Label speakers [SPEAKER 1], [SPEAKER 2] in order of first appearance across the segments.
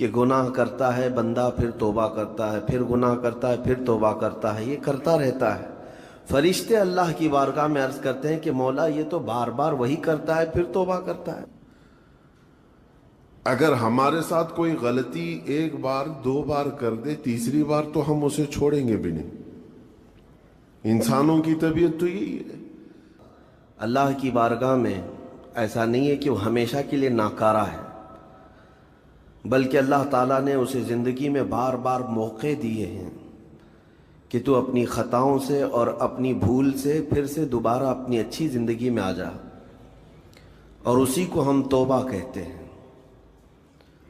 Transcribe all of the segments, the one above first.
[SPEAKER 1] کہ گناہ کرتا ہے بندہ پھر توبہ کرتا ہے، پھر گناہ کرتا ہے پھر توبہ کرتا ہے، یہ کرتا رہتا ہے۔ فرشتے اللہ کی بارگاہ میں عرض کرتے ہیں کہ مولا یہ تو بار بار وہی کرتا ہے پھر توبہ کرتا ہے۔
[SPEAKER 2] اگر ہمارے ساتھ کوئی غلطی ایک بار دو بار کر دے، تیسری بار تو ہم اسے چھوڑیں گے بھی نہیں۔ انسانوں کی طبیعت تو یہی ہے۔
[SPEAKER 1] اللہ کی بارگاہ میں ایسا نہیں ہے کہ وہ ہمیشہ کے لیے ناکارہ ہے، بلکہ اللہ تعالیٰ نے اسے زندگی میں بار بار موقع دیے ہیں کہ تو اپنی خطاؤں سے اور اپنی بھول سے پھر سے دوبارہ اپنی اچھی زندگی میں آ جا، اور اسی کو ہم توبہ کہتے ہیں۔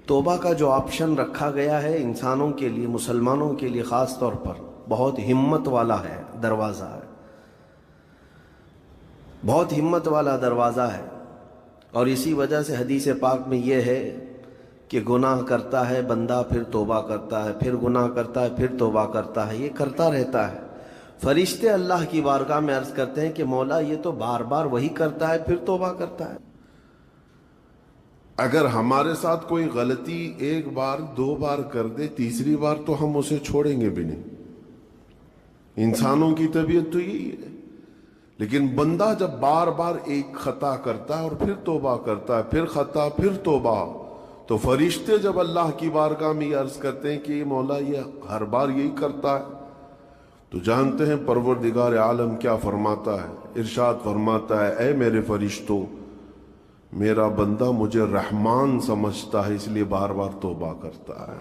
[SPEAKER 1] توبہ کا جو آپشن رکھا گیا ہے انسانوں کے لیے، مسلمانوں کے لیے خاص طور پر، بہت ہمت والا ہے دروازہ ہے، بہت ہمت والا دروازہ ہے۔ اور اسی وجہ سے حدیث پاک میں یہ ہے کہ گناہ کرتا ہے بندہ پھر توبہ کرتا ہے، پھر گناہ کرتا ہے پھر توبہ کرتا ہے، یہ کرتا رہتا ہے۔ فرشتے اللہ کی بارگاہ میں عرض کرتے ہیں کہ مولا یہ تو بار بار وہی کرتا ہے پھر توبہ کرتا ہے۔
[SPEAKER 2] اگر ہمارے ساتھ کوئی غلطی ایک بار دو بار کر دے، تیسری بار تو ہم اسے چھوڑیں گے بھی نہیں۔ انسانوں کی طبیعت تو یہی ہے۔ لیکن بندہ جب بار بار ایک خطا کرتا ہے اور پھر توبہ کرتا ہے، پھر خطا پھر توبہ، تو فرشتے جب اللہ کی بارگاہ میں یہ عرض کرتے ہیں کہ یہ مولا یہ ہر بار یہی کرتا ہے، تو جانتے ہیں پروردگار عالم کیا فرماتا ہے؟ ارشاد فرماتا ہے، اے میرے فرشتوں، میرا بندہ مجھے رحمان سمجھتا ہے اس لیے بار بار توبہ کرتا ہے،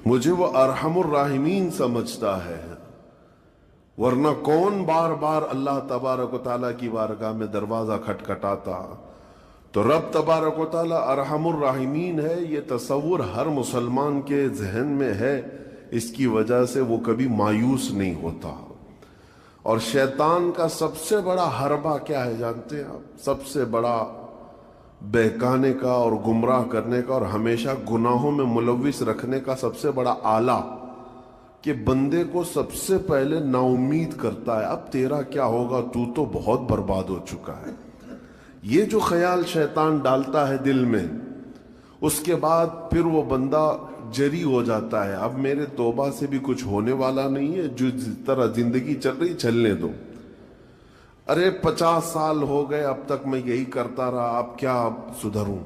[SPEAKER 2] مجھے وہ ارحم الراحمین سمجھتا ہے، ورنہ کون بار بار اللہ تبارک و تعالیٰ کی بارگاہ میں دروازہ کھٹکھٹاتا۔ تو رب تبارک و تعالیٰ ارحم الراحمین ہے، یہ تصور ہر مسلمان کے ذہن میں ہے، اس کی وجہ سے وہ کبھی مایوس نہیں ہوتا۔ اور شیطان کا سب سے بڑا حربہ کیا ہے جانتے ہیں آپ؟ سب سے بڑا بہکانے کا اور گمراہ کرنے کا اور ہمیشہ گناہوں میں ملوث رکھنے کا سب سے بڑا آلہ، کہ بندے کو سب سے پہلے نا امید کرتا ہے، اب تیرا کیا ہوگا، تو بہت برباد ہو چکا ہے۔ یہ جو خیال شیطان ڈالتا ہے دل میں، اس کے بعد پھر وہ بندہ جری ہو جاتا ہے، اب میرے توبہ سے بھی کچھ ہونے والا نہیں ہے، جو جس طرح زندگی چل رہی چلنے دو، ارے 50 سال ہو گئے اب تک میں یہی کرتا رہا، اب کیا سدھروں۔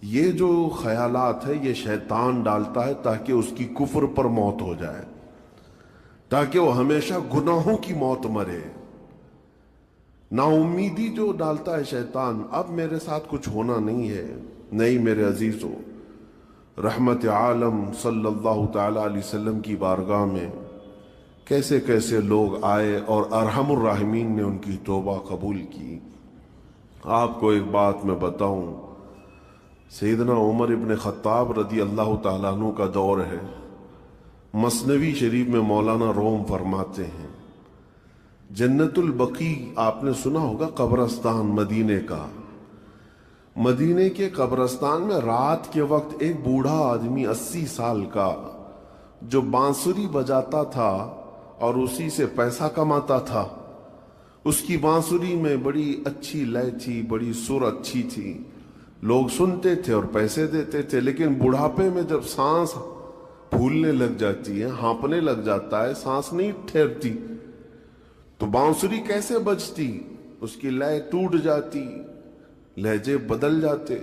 [SPEAKER 2] یہ جو خیالات ہے یہ شیطان ڈالتا ہے تاکہ اس کی کفر پر موت ہو جائے، تاکہ وہ ہمیشہ گناہوں کی موت مرے۔ نا امیدی جو ڈالتا ہے شیطان، اب میرے ساتھ کچھ ہونا نہیں ہے۔ نہیں میرے عزیزو، رحمت عالم صلی اللہ تعالی علیہ وسلم کی بارگاہ میں کیسے کیسے لوگ آئے اور ارحم الراحمین نے ان کی توبہ قبول کی۔ آپ کو ایک بات میں بتاؤں، سیدنا عمر ابن خطاب رضی اللہ تعالیٰ عنہ کا دور ہے، مثنوی شریف میں مولانا روم فرماتے ہیں، جنت البقیع آپ نے سنا ہوگا، قبرستان مدینے کا، مدینے کے قبرستان میں رات کے وقت ایک بوڑھا آدمی 80 سال کا جو بانسری بجاتا تھا اور اسی سے پیسہ کماتا تھا، اس کی بانسری میں بڑی اچھی لے تھی، بڑی سر اچھی تھی، لوگ سنتے تھے اور پیسے دیتے تھے، لیکن بڑھاپے میں جب سانس پھولنے لگ جاتی ہے، ہانپنے لگ جاتا ہے، سانس نہیں ٹھہرتی، تو بانسری کیسے بجتی؟ اس کی لے ٹوٹ جاتی، لہجے بدل جاتے۔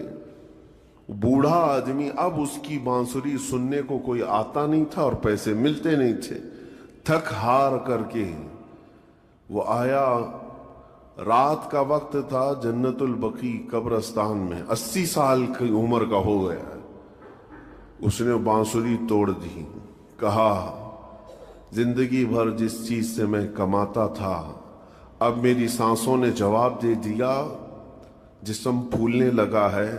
[SPEAKER 2] بوڑھا آدمی، اب اس کی بانسری سننے کو کوئی آتا نہیں تھا اور پیسے ملتے نہیں تھے، تھک ہار کر کے وہ آیا، رات کا وقت تھا، جنت البقیع قبرستان میں، 80 سال کی عمر کا ہو گیا، اس نے بانسری توڑ دی، کہا زندگی بھر جس چیز سے میں کماتا تھا اب میری سانسوں نے جواب دے دیا، جسم پھولنے لگا ہے،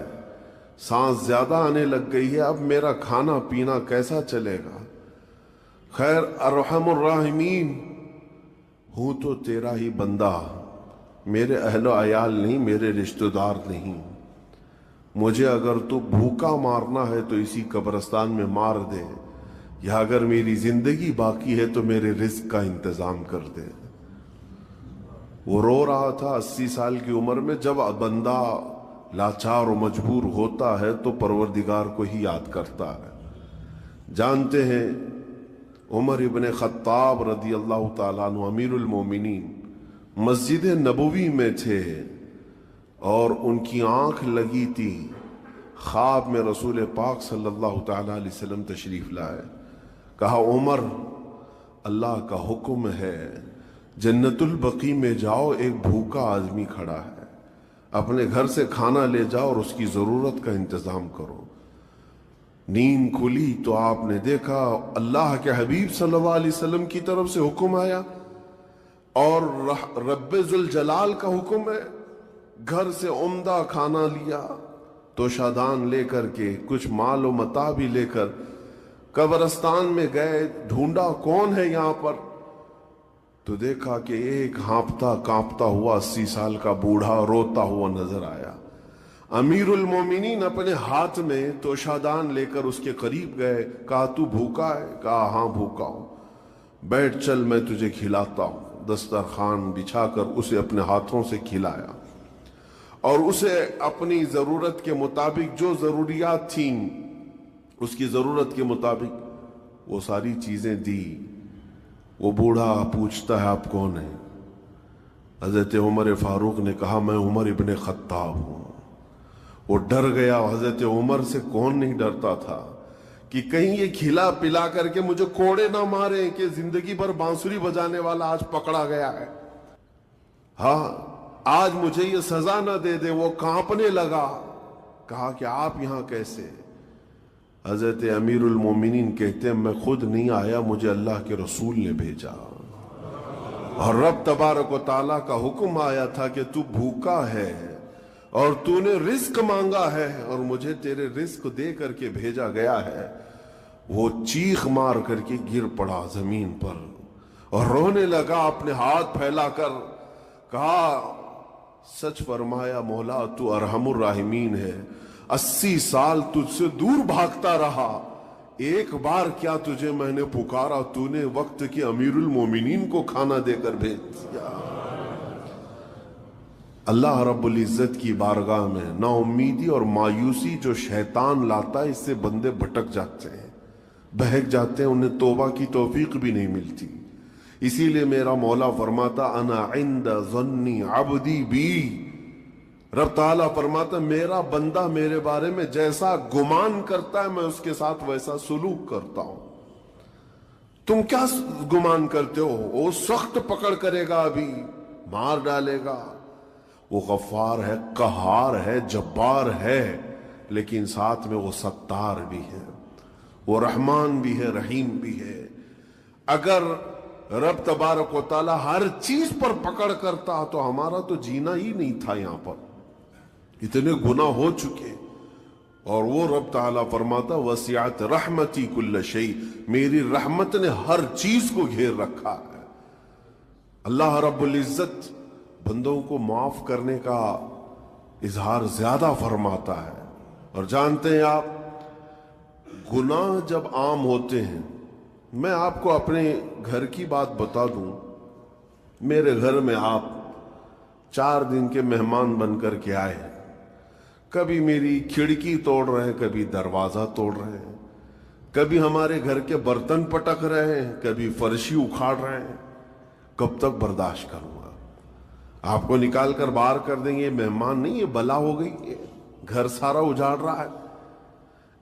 [SPEAKER 2] سانس زیادہ آنے لگ گئی ہے، اب میرا کھانا پینا کیسا چلے گا؟ خیر ارحم الراحمین ہوں تو تیرا ہی بندہ، میرے اہل و عیال نہیں، میرے رشتہ دار نہیں، مجھے اگر تو بھوکا مارنا ہے تو اسی قبرستان میں مار دے، یا اگر میری زندگی باقی ہے تو میرے رزق کا انتظام کر دے۔ وہ رو رہا تھا 80 سال کی عمر میں، جب بندہ لاچار و مجبور ہوتا ہے تو پروردگار کو ہی یاد کرتا ہے۔ جانتے ہیں عمر ابن خطاب رضی اللہ تعالیٰ عنہ امیر المومنین مسجد نبوی میں تھے اور ان کی آنکھ لگی تھی، خواب میں رسول پاک صلی اللہ تعالیٰ علیہ وسلم تشریف لائے۔ کہا عمر اللہ کا حکم ہے جنت البقیع میں جاؤ، ایک بھوکا آدمی کھڑا ہے، اپنے گھر سے کھانا لے جاؤ اور اس کی ضرورت کا انتظام کرو۔ نیند کھلی تو آپ نے دیکھا اللہ کے حبیب صلی اللہ علیہ وسلم کی طرف سے حکم آیا اور رب ذوالجلال کا حکم ہے، گھر سے عمدہ کھانا لیا، توشادان لے کر کے کچھ مال و متاع بھی لے کر قبرستان میں گئے، ڈھونڈا کون ہے یہاں پر، تو دیکھا کہ ایک ہانپتا کانپتا ہوا 80 سال کا بوڑھا روتا ہوا نظر آیا۔ امیر المومنین اپنے ہاتھ میں توشادان لے کر اس کے قریب گئے، کہا تو بھوکا ہے؟ کہا ہاں بھوکا ہوں۔ بیٹھ چل میں تجھے کھلاتا ہوں۔ دسترخوان بچھا کر اسے اپنے ہاتھوں سے کھلایا اور اسے اپنی ضرورت کے مطابق جو ضروریات تھیں اس کی ضرورت کے مطابق وہ ساری چیزیں دی۔ وہ بوڑھا پوچھتا ہے آپ کون ہیں؟ حضرت عمر فاروق نے کہا میں عمر ابن خطاب ہوں۔ وہ ڈر گیا، حضرت عمر سے کون نہیں ڈرتا تھا کہ کہیں یہ کھلا پلا کر کے مجھے کوڑے نہ مارے کہ زندگی بھر بانسری بجانے والا آج پکڑا گیا ہے، ہاں آج مجھے یہ سزا نہ دے دے۔ وہ کانپنے لگا، کہا کہ آپ یہاں کیسے؟ حضرت امیر المومنین کہتے ہیں میں خود نہیں آیا، مجھے اللہ کے رسول نے بھیجا اور رب تبارک و تعالیٰ کا حکم آیا تھا کہ تو بھوکا ہے اور تو نے رزق مانگا ہے اور مجھے تیرے رزق دے کر کے بھیجا گیا ہے۔ وہ چیخ مار کر کے گر پڑا زمین پر اور رونے لگا اپنے ہاتھ پھیلا کر، کہا سچ فرمایا مولا تو ارحم الراحمین ہے، 80 سال تجھ سے دور بھاگتا رہا، ایک بار کیا تجھے میں نے پکارا، تو نے وقت کے امیر المومنین کو کھانا دے کر بھیج دیا۔ اللہ رب العزت کی بارگاہ میں نا امیدی اور مایوسی جو شیطان لاتا ہے اس سے بندے بھٹک جاتے ہیں، بہک جاتے ہیں، انہیں توبہ کی توفیق بھی نہیں ملتی۔ اسی لیے میرا مولا فرماتا انا عند ظن عبدی بی، رب تعالیٰ فرماتا میرا بندہ میرے بارے میں جیسا گمان کرتا ہے میں اس کے ساتھ ویسا سلوک کرتا ہوں۔ تم کیا گمان کرتے ہو؟ وہ سخت پکڑ کرے گا، ابھی مار ڈالے گا، وہ غفار ہے، قہار ہے، جبار ہے، لیکن ساتھ میں وہ ستار بھی ہے، وہ رحمان بھی ہے، رحیم بھی ہے۔ اگر رب تبارک و تعالی ہر چیز پر پکڑ کرتا تو ہمارا تو جینا ہی نہیں تھا، یہاں پر اتنے گناہ ہو چکے۔ اور وہ رب تعالیٰ فرماتا وسعت رحمتی کل شیء، میری رحمت نے ہر چیز کو گھیر رکھا ہے۔ اللہ رب العزت بندوں کو معاف کرنے کا اظہار زیادہ فرماتا ہے۔ اور جانتے ہیں آپ گناہ جب عام ہوتے ہیں، میں آپ کو اپنے گھر کی بات بتا دوں، میرے گھر میں آپ 4 دن کے مہمان بن کر کے آئے ہیں، کبھی میری کھڑکی توڑ رہے ہیں، کبھی دروازہ توڑ رہے ہیں، کبھی ہمارے گھر کے برتن پٹک رہے ہیں، کبھی فرشی اکھاڑ رہے ہیں، کب تک برداشت کروں گا؟ آپ کو نکال کر باہر کر دیں گے، مہمان نہیں، یہ بلا ہو گئی ہے، گھر سارا اجاڑ رہا ہے۔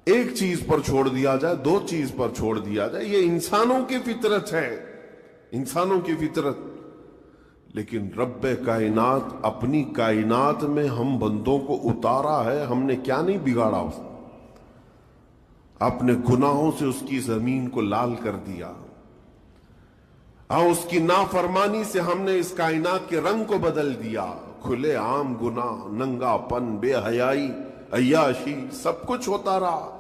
[SPEAKER 2] ایک چیز پر چھوڑ دیا جائے، 2 چیز پر چھوڑ دیا جائے، یہ انسانوں کی فطرت ہے، انسانوں کی فطرت۔ لیکن رب کائنات اپنی کائنات میں ہم بندوں کو اتارا ہے، ہم نے کیا نہیں بگاڑا اس اپنے گناہوں سے اس کی زمین کو لال کر دیا، ہاں اس کی نافرمانی سے ہم نے اس کائنات کے رنگ کو بدل دیا۔ کھلے عام گناہ، ننگا پن، بے حیائی، عیاشی، سب کچھ ہوتا رہا۔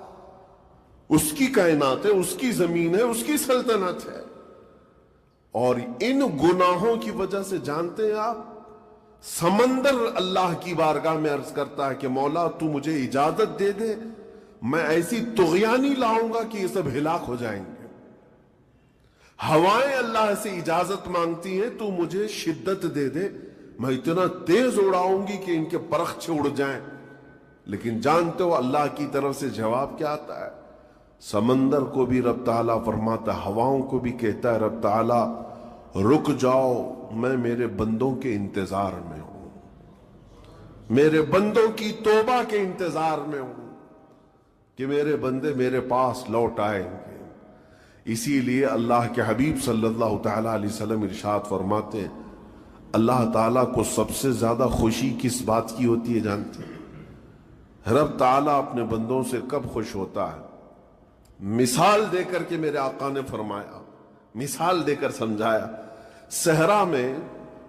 [SPEAKER 2] اس کی کائنات ہے، اس کی زمین ہے، اس کی سلطنت ہے۔ اور ان گناہوں کی وجہ سے جانتے ہیں آپ، سمندر اللہ کی بارگاہ میں عرض کرتا ہے کہ مولا تو مجھے اجازت دے دے، میں ایسی طغیانی لاؤں گا کہ یہ سب ہلاک ہو جائیں گے۔ ہوائیں اللہ سے اجازت مانگتی ہیں تو مجھے شدت دے دے، میں اتنا تیز اڑاؤں گی کہ ان کے پرخچے اڑ جائیں۔ لیکن جانتے ہو اللہ کی طرف سے جواب کیا آتا ہے؟ سمندر کو بھی رب تعالیٰ فرماتا ہے، ہواؤں کو بھی کہتا ہے رب تعالیٰ رک جاؤ، میں میرے بندوں کے انتظار میں ہوں، میرے بندوں کی توبہ کے انتظار میں ہوں کہ میرے بندے میرے پاس لوٹ آئیں گے۔ اسی لیے اللہ کے حبیب صلی اللہ تعالیٰ علیہ وسلم ارشاد فرماتے ہیں اللہ تعالیٰ کو سب سے زیادہ خوشی کس بات کی ہوتی ہے جانتے ہیں؟ رب تعالیٰ اپنے بندوں سے کب خوش ہوتا ہے؟ مثال دے کر کے میرے آقا نے فرمایا، مثال دے کر سمجھایا، صحرا میں،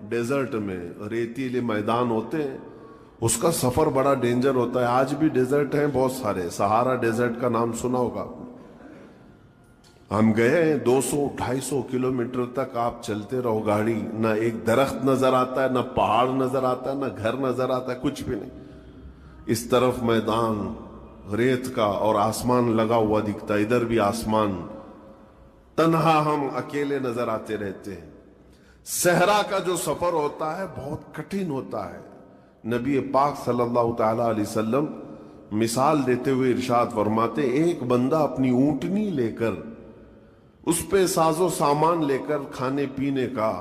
[SPEAKER 2] ڈیزرٹ میں ریتیلے میدان ہوتے ہیں، اس کا سفر بڑا ڈینجر ہوتا ہے۔ آج بھی ڈیزرٹ ہیں بہت سارے، سہارا ڈیزرٹ کا نام سنا ہوگا آپ نے۔ ہم گئے ہیں 200-250 کلومیٹر تک آپ چلتے رہو گاڑی، نہ ایک درخت نظر آتا ہے، نہ پہاڑ نظر آتا ہے، نہ گھر نظر آتا ہے، کچھ بھی نہیں۔ اس طرف میدان ریت کا اور آسمان لگا ہوا دکھتا ہے، ادھر بھی آسمان، تنہا ہم اکیلے نظر آتے رہتے ہیں۔ صحرا کا جو سفر ہوتا ہے بہت کٹھن ہوتا ہے۔ نبی پاک صلی اللہ تعالی علیہ وسلم مثال دیتے ہوئے ارشاد فرماتے ایک بندہ اپنی اونٹنی لے کر، اس پہ ساز و سامان لے کر کھانے پینے کا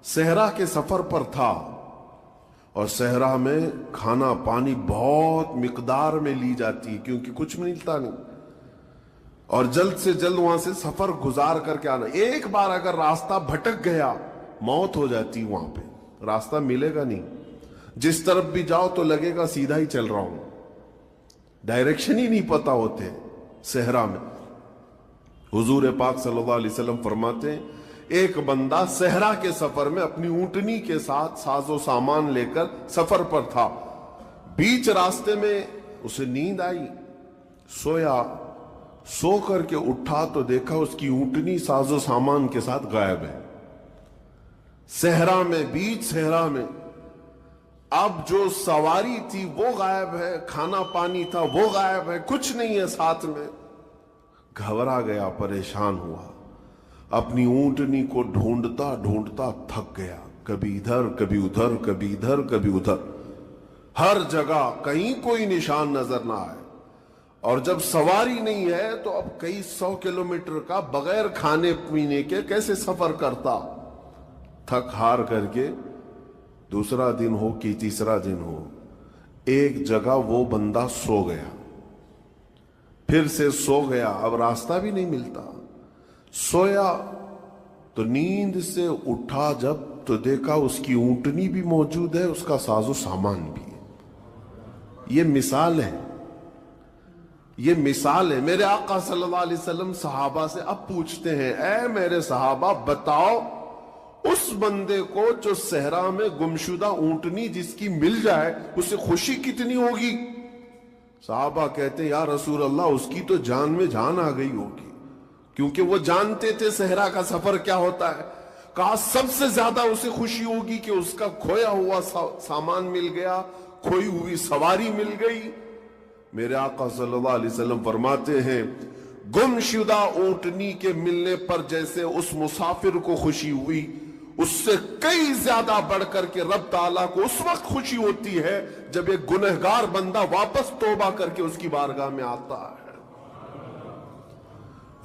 [SPEAKER 2] صحرا کے سفر پر تھا، اور صحرا میں کھانا پانی بہت مقدار میں لی جاتی ہے کیونکہ کچھ ملتا نہیں، اور جلد سے جلد وہاں سے سفر گزار کر کے آنا۔ ایک بار اگر راستہ بھٹک گیا موت ہو جاتی، وہاں پہ راستہ ملے گا نہیں، جس طرف بھی جاؤ تو لگے گا سیدھا ہی چل رہا ہوں، ڈائریکشن ہی نہیں پتا ہوتے صحرا میں۔ حضور پاک صلی اللہ علیہ وسلم فرماتے ہیں ایک بندہ صحرا کے سفر میں اپنی اونٹنی کے ساتھ ساز و سامان لے کر سفر پر تھا، بیچ راستے میں اسے نیند آئی، سویا، سو کر کے اٹھا تو دیکھا اس کی اونٹنی ساز و سامان کے ساتھ غائب ہے، صحرا میں، بیچ صحرا میں۔ اب جو سواری تھی وہ غائب ہے، کھانا پانی تھا وہ غائب ہے، کچھ نہیں ہے ساتھ میں۔ گھبرا گیا، پریشان ہوا، اپنی اونٹنی کو ڈھونڈتا ڈھونڈتا تھک گیا، کبھی ادھر کبھی ادھر، کبھی ادھر کبھی ادھر، ہر جگہ کہیں کوئی نشان نظر نہ آئے۔ اور جب سواری نہیں ہے تو اب کئی 100 کلومیٹر کا بغیر کھانے پینے کے کیسے سفر کرتا؟ تھک ہار کر کے دوسرا دن ہو کہ تیسرا دن ہو، ایک جگہ وہ بندہ سو گیا، پھر سے سو گیا، اب راستہ بھی نہیں ملتا۔ سویا تو نیند سے اٹھا جب تو دیکھا اس کی اونٹنی بھی موجود ہے، اس کا ساز و سامان بھی ہے۔ یہ مثال ہے، یہ مثال ہے۔ میرے آقا صلی اللہ علیہ وسلم صحابہ سے اب پوچھتے ہیں اے میرے صحابہ بتاؤ اس بندے کو جو صحرا میں گمشدہ اونٹنی جس کی مل جائے اسے خوشی کتنی ہوگی؟ صحابہ کہتے ہیں یا رسول اللہ اس کی تو جان میں جان آ گئی ہوگی، کیونکہ وہ جانتے تھے صحرا کا سفر کیا ہوتا ہے۔ کہا سب سے زیادہ اسے خوشی ہوگی کہ اس کا کھویا ہوا سامان مل گیا، کھوئی ہوئی سواری مل گئی۔ میرے آقا صلی اللہ علیہ وسلم فرماتے ہیں گم شدہ اونٹنی کے ملنے پر جیسے اس مسافر کو خوشی ہوئی، اس سے کئی زیادہ بڑھ کر کے رب تعالیٰ کو اس وقت خوشی ہوتی ہے جب ایک گنہگار بندہ واپس توبہ کر کے اس کی بارگاہ میں آتا ہے۔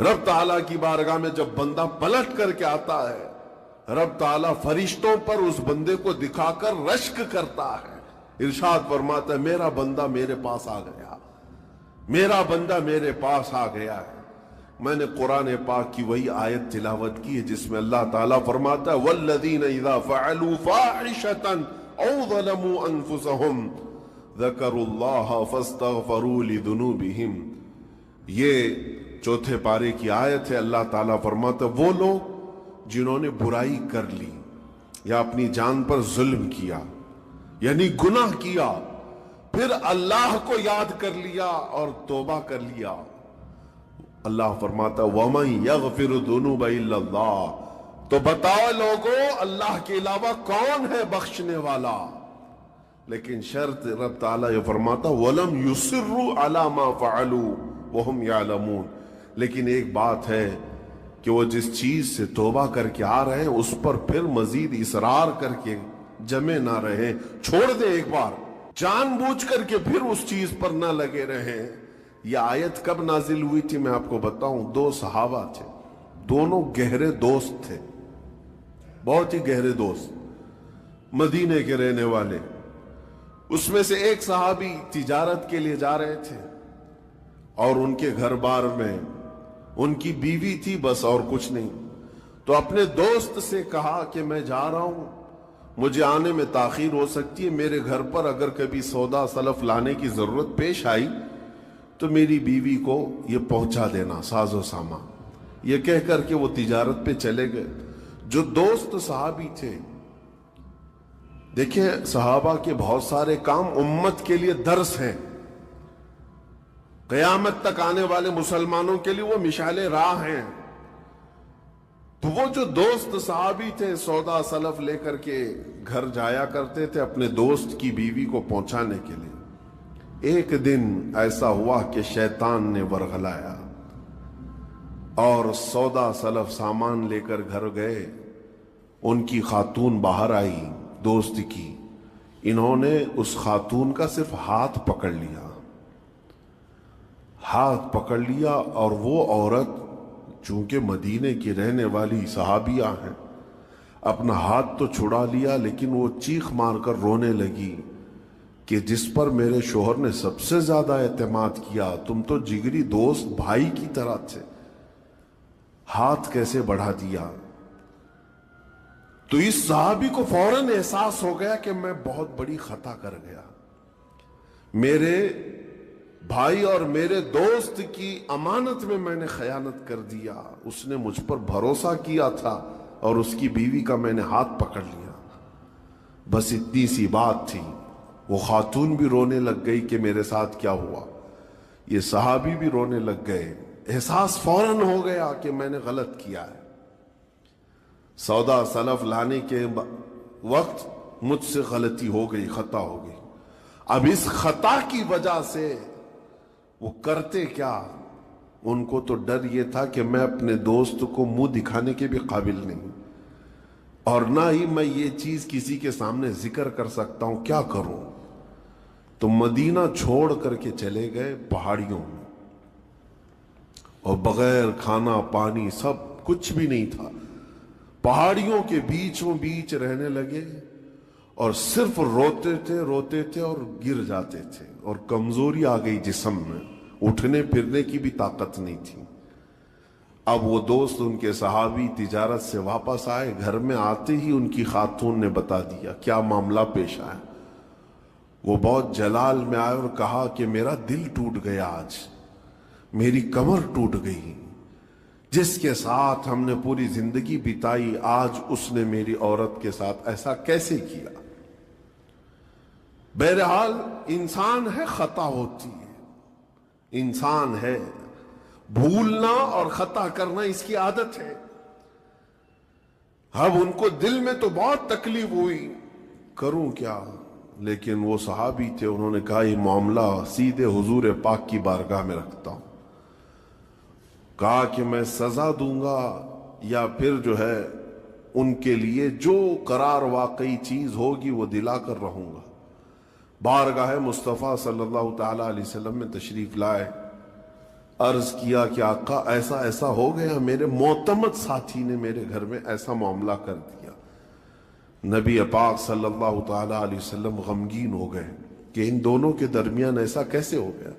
[SPEAKER 2] رب تعالیٰ کی بارگاہ میں جب بندہ پلٹ کر کے آتا ہے، رب تعالیٰ فرشتوں پر اس بندے کو دکھا کر رشک کرتا ہے، ارشاد فرماتا ہے میرا بندہ میرے پاس آ گیا، میرا بندہ میرے پاس آ گیا ہے۔ میں نے قرآن پاک کی وہی آیت تلاوت کی ہے جس میں اللہ تعالیٰ فرماتا ہے وَالَّذِينَ إِذَا فَعَلُوا فَاحِشَةً أَوْ ظَلَمُوا أَنفُسَهُمْ ذَكَرُوا اللَّهَ فَاسْتَغْفَرُوا لِذُنُوبِهِمْ۔ یہ چوتھے پارے کی آیت ہے۔ اللہ تعالیٰ فرماتا ہے وہ لوگ جنہوں نے برائی کر لی یا اپنی جان پر ظلم کیا، یعنی گناہ کیا، پھر اللہ کو یاد کر لیا اور توبہ کر لیا، اللہ فرماتا وَمَن يَغْفِرُ الذُّنُوبَ إِلَّا اللَّهُ، تو بتاؤ لوگوں اللہ کے علاوہ کون ہے بخشنے والا؟ لیکن شرط رب تعالیٰ یہ فرماتا وَلَمْ يُصِرُّوا عَلَى مَا فَعَلُوا وَهُمْ يَعْلَمُونَ، لیکن ایک بات ہے کہ وہ جس چیز سے توبہ کر کے آ رہے ہیں اس پر پھر مزید اصرار کر کے جمے نہ رہے، چھوڑ دے ایک بار۔ جان بوجھ کر کے پھر اس چیز پر نہ لگے رہیں۔ یہ آیت کب نازل ہوئی تھی میں آپ کو بتاؤں، دو صحابہ تھے، دونوں گہرے دوست تھے، بہت ہی گہرے دوست، مدینے کے رہنے والے۔ اس میں سے ایک صحابی تجارت کے لیے جا رہے تھے اور ان کے گھر بار میں ان کی بیوی تھی بس، اور کچھ نہیں۔ تو اپنے دوست سے کہا کہ میں جا رہا ہوں، مجھے آنے میں تاخیر ہو سکتی ہے، میرے گھر پر اگر کبھی سودا سلف لانے کی ضرورت پیش آئی تو میری بیوی کو یہ پہنچا دینا، ساز و سامان۔ یہ کہہ کر کے وہ تجارت پہ چلے گئے۔ جو دوست صحابی تھے، دیکھیں صحابہ کے بہت سارے کام امت کے لیے درس ہیں، قیامت تک آنے والے مسلمانوں کے لیے وہ مشعل راہ ہیں۔ تو وہ جو دوست صحابی تھے سودا سلف لے کر کے گھر جایا کرتے تھے اپنے دوست کی بیوی کو پہنچانے کے لیے۔ ایک دن ایسا ہوا کہ شیطان نے ورغلایا اور سودا سلف سامان لے کر گھر گئے۔ ان کی خاتون باہر آئی دوست کی، انہوں نے اس خاتون کا صرف ہاتھ پکڑ لیا، ہاتھ پکڑ لیا، اور وہ عورت چونکہ مدینے کی رہنے والی صحابیہ ہیں، اپنا ہاتھ تو چھڑا لیا لیکن وہ چیخ مار کر رونے لگی کہ جس پر میرے شوہر نے سب سے زیادہ اعتماد کیا، تم تو جگری دوست بھائی کی طرح تھے، ہاتھ کیسے بڑھا دیا؟ تو اس صحابی کو فوراً احساس ہو گیا کہ میں بہت بڑی خطا کر گیا، میرے بھائی اور میرے دوست کی امانت میں نے خیانت کر دیا، اس نے مجھ پر بھروسہ کیا تھا اور اس کی بیوی کا میں نے ہاتھ پکڑ لیا۔ بس اتنی سی بات تھی، وہ خاتون بھی رونے لگ گئی کہ میرے ساتھ کیا ہوا، یہ صحابی بھی رونے لگ گئے، احساس فوراً ہو گیا کہ میں نے غلط کیا ہے، سودا سلف لانے کے وقت مجھ سے غلطی ہو گئی، خطا ہو گئی۔ اب اس خطا کی وجہ سے وہ کرتے کیا؟ ان کو تو ڈر یہ تھا کہ میں اپنے دوست کو منہ دکھانے کے بھی قابل نہیں، اور نہ ہی میں یہ چیز کسی کے سامنے ذکر کر سکتا ہوں، کیا کروں؟ تو مدینہ چھوڑ کر کے چلے گئے پہاڑیوں میں، اور بغیر کھانا پانی سب کچھ بھی نہیں تھا، پہاڑیوں کے بیچوں بیچ رہنے لگے، اور صرف روتے تھے اور گر جاتے تھے، اور کمزوری آ گئی جسم میں، اٹھنے پھرنے کی بھی طاقت نہیں تھی۔ اب وہ دوست ان کے صحابی تجارت سے واپس آئے، گھر میں آتے ہی ان کی خاتون نے بتا دیا کیا معاملہ پیش آیا۔ وہ بہت جلال میں آئے اور کہا کہ میرا دل ٹوٹ گیا، آج میری کمر ٹوٹ گئی، جس کے ساتھ ہم نے پوری زندگی بتائی، آج اس نے میری عورت کے ساتھ ایسا کیسے کیا؟ بہرحال انسان ہے، خطا ہوتی ہے، انسان ہے، بھولنا اور خطا کرنا اس کی عادت ہے۔ اب ان کو دل میں تو بہت تکلیف ہوئی، کروں کیا؟ لیکن وہ صحابی تھے، انہوں نے کہا یہ معاملہ سیدھے حضور پاک کی بارگاہ میں رکھتا ہوں، کہا کہ میں سزا دوں گا یا پھر جو ہے ان کے لیے جو قرار واقعی چیز ہوگی وہ دلا کر رہوں گا۔ بارگاہ مصطفیٰ صلی اللہ تعالی علیہ وسلم میں تشریف لائے، عرض کیا کہ آقا ایسا ایسا ہو گیا، میرے معتمد ساتھی نے میرے گھر میں ایسا معاملہ کر دیا۔ نبی پاک صلی اللہ تعالی علیہ وسلم غمگین ہو گئے کہ ان دونوں کے درمیان ایسا کیسے ہو گیا۔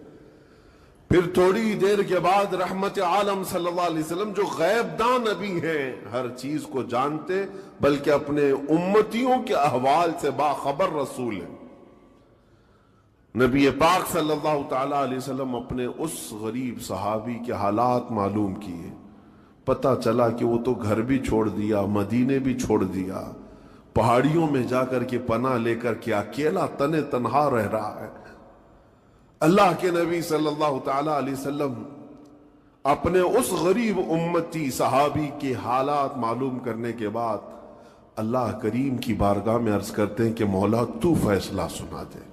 [SPEAKER 2] پھر تھوڑی دیر کے بعد رحمت عالم صلی اللہ علیہ وسلم جو غیب دان نبی ہیں، ہر چیز کو جانتے بلکہ اپنے امتیوں کے احوال سے باخبر رسول ہیں، نبی پاک صلی اللہ تعالی علیہ وسلم اپنے اس غریب صحابی کے حالات معلوم کیے، پتہ چلا کہ وہ تو گھر بھی چھوڑ دیا، مدینے بھی چھوڑ دیا، پہاڑیوں میں جا کر کے پناہ لے کر کے اکیلا تن تنہا رہ رہا ہے۔ اللہ کے نبی صلی اللہ تعالی علیہ وسلم اپنے اس غریب امتی صحابی کے حالات معلوم کرنے کے بعد اللہ کریم کی بارگاہ میں عرض کرتے ہیں کہ مولا تو فیصلہ سنا دے۔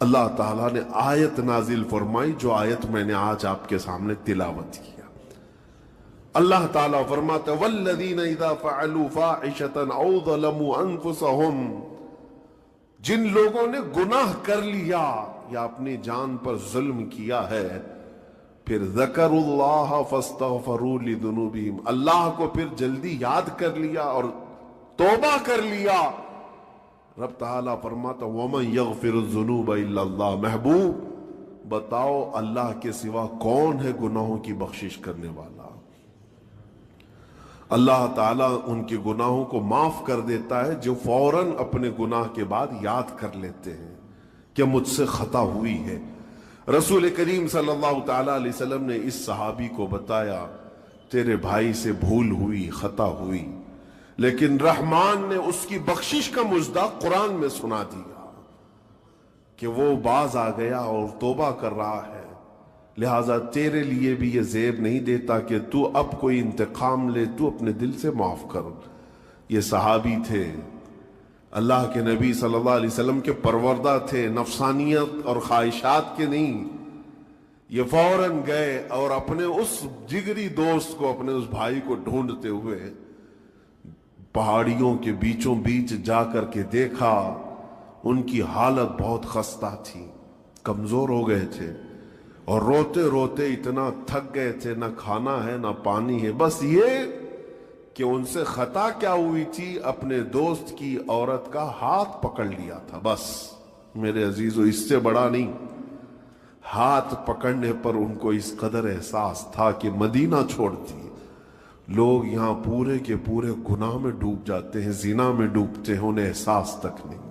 [SPEAKER 2] اللہ تعالیٰ نے آیت نازل فرمائی، جو آیت میں نے آج آپ کے سامنے تلاوت کیا۔ اللہ تعالیٰ فرماتا والذین اذا فعلوا فاحشة او ظلموا انفسهم جن لوگوں نے گناہ کر لیا یا اپنی جان پر ظلم کیا ہے، پھر ذکر اللہ فاستغفروا لذنوبہم، اللہ کو پھر جلدی یاد کر لیا اور توبہ کر لیا، رب تعالیٰ فرماتا وَمَن يَغْفِرُ الذُّنُوبَ إِلَّا اللَّهُ، محبوب بتاؤ اللہ کے سوا کون ہے گناہوں کی بخشش کرنے والا؟ اللہ تعالیٰ ان کے گناہوں کو معاف کر دیتا ہے جو فوراً اپنے گناہ کے بعد یاد کر لیتے ہیں کہ مجھ سے خطا ہوئی ہے۔ رسول کریم صلی اللہ تعالیٰ علیہ وسلم نے اس صحابی کو بتایا تیرے بھائی سے بھول ہوئی، خطا ہوئی، لیکن رحمان نے اس کی بخشش کا مژدہ قرآن میں سنا دیا کہ وہ باز آ گیا اور توبہ کر رہا ہے، لہٰذا تیرے لیے بھی یہ زیب نہیں دیتا کہ تو اب کوئی انتقام لے، تو اپنے دل سے معاف کر۔ یہ صحابی تھے، اللہ کے نبی صلی اللہ علیہ وسلم کے پروردہ تھے، نفسانیت اور خواہشات کے نہیں۔ یہ فوراً گئے اور اپنے اس جگری دوست کو، اپنے اس بھائی کو ڈھونڈتے ہوئے پہاڑیوں کے بیچوں بیچ جا کر کے دیکھا، ان کی حالت بہت خستہ تھی، کمزور ہو گئے تھے اور روتے روتے اتنا تھک گئے تھے، نہ کھانا ہے نہ پانی ہے، بس یہ کہ ان سے خطا کیا ہوئی تھی، اپنے دوست کی عورت کا ہاتھ پکڑ لیا تھا، بس میرے عزیزو اس سے بڑا نہیں۔ ہاتھ پکڑنے پر ان کو اس قدر احساس تھا کہ مدینہ چھوڑ دی، لوگ یہاں پورے کے پورے گناہ میں ڈوب جاتے ہیں، زنا میں ڈوبتے ہیں، انہیں احساس تک نہیں۔